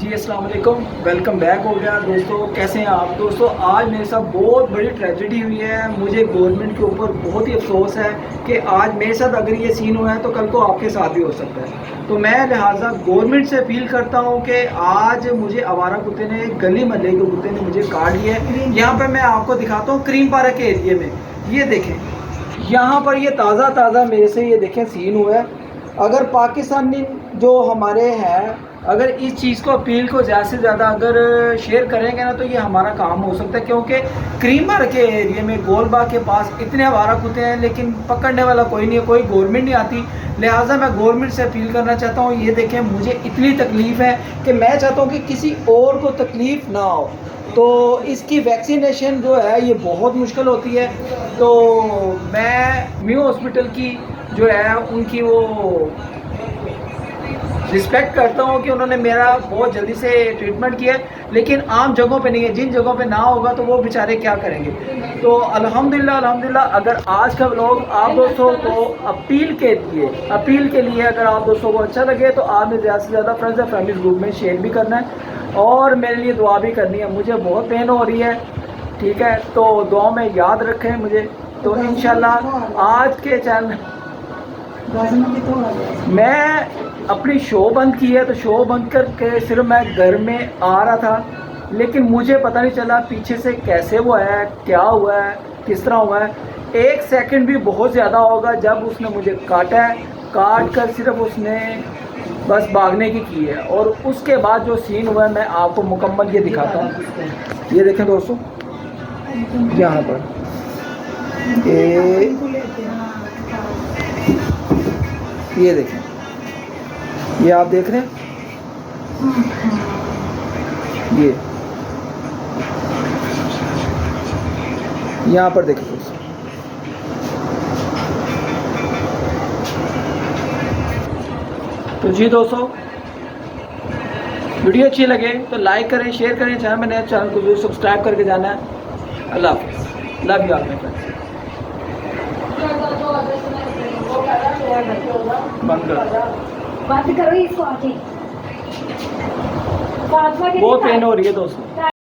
जी अस्सलाम वालेकुम, welcome back हो गया दोस्तों। कैसे हैं आप दोस्तों? आज मेरे साथ बहुत बड़ी ट्रेजेडी हुई है। मुझे गवर्नमेंट के ऊपर बहुत ही अफसोस है कि आज मेरे साथ अगर ये सीन हुआ है तो कल को आपके साथ भी हो सकता है। तो मैं लिहाजा गवर्नमेंट से अपील करता हूँ कि आज मुझे आवारा कुत्ते ने, गली महल्ले के कुत्ते ने मुझे काट लिया है। यहाँ पर मैं आपको दिखाता हूँ क्रीम पार्क के एरिए में, ये देखें, यहाँ पर ये ताज़ा मेरे से ये देखें सीन हुआ है। अगर पाकिस्तानी जो हमारे हैं, अगर इस चीज़ को अपील को ज़्यादा से ज़्यादा अगर शेयर करेंगे ना तो ये हमारा काम हो सकता है, क्योंकि क्रीमर के एरिए में गोलबाग के पास इतने आवारा कुत्ते हैं लेकिन पकड़ने वाला कोई नहीं है, कोई गवर्नमेंट नहीं आती। लिहाजा मैं गवर्नमेंट से अपील करना चाहता हूँ। ये देखें, मुझे इतनी तकलीफ़ है कि मैं चाहता हूँ कि किसी और को तकलीफ़ ना हो। तो इसकी वैक्सीनेशन जो है ये बहुत मुश्किल होती है। तो मैं म्यू हॉस्पिटल की जो है उनकी वो रिस्पेक्ट करता हूँ कि उन्होंने मेरा बहुत जल्दी से ट्रीटमेंट किया, लेकिन आम जगहों पे नहीं है। जिन जगहों पे ना होगा तो वो बेचारे क्या करेंगे। तो अल्हम्दुलिल्लाह अगर आज का व्लॉग आप दोस्तों को अपील के लिए अगर आप दोस्तों को अच्छा लगे तो आपने ज़्यादा से ज़्यादा फ्रेंड्स एंड फैमिली ग्रुप में शेयर भी करना है और मेरे लिए दुआ भी करनी है। मुझे बहुत पेन हो रही है, ठीक है, तो दुआ में याद रखें मुझे। तो इंशाल्लाह आज के चैनल मैं अपनी शो बंद की है, तो शो बंद करके सिर्फ मैं घर में आ रहा था, लेकिन मुझे पता नहीं चला पीछे से कैसे हुआ है, क्या हुआ है, किस तरह हुआ है। 1 सेकंड भी बहुत ज़्यादा होगा जब उसने मुझे काटा है। काट कर सिर्फ उसने बस भागने की है और उसके बाद जो सीन हुआ है मैं आपको मुकम्मल ये दिखाता हूँ। ये देखें दोस्तों, यहाँ पर ये देखें, ये आप देख रहे हैं, ये यहाँ पर देखें दोस्तों। तो जी दोस्तों, वीडियो अच्छी लगे तो लाइक करें, शेयर करें, चैनल में नए चैनल को जरूर सब्सक्राइब करके जाना है। अल्लाह हाफ़िज़, love you all my friends. बंद करो इसको आके। बहुत पेन हो रही है दोस्तों।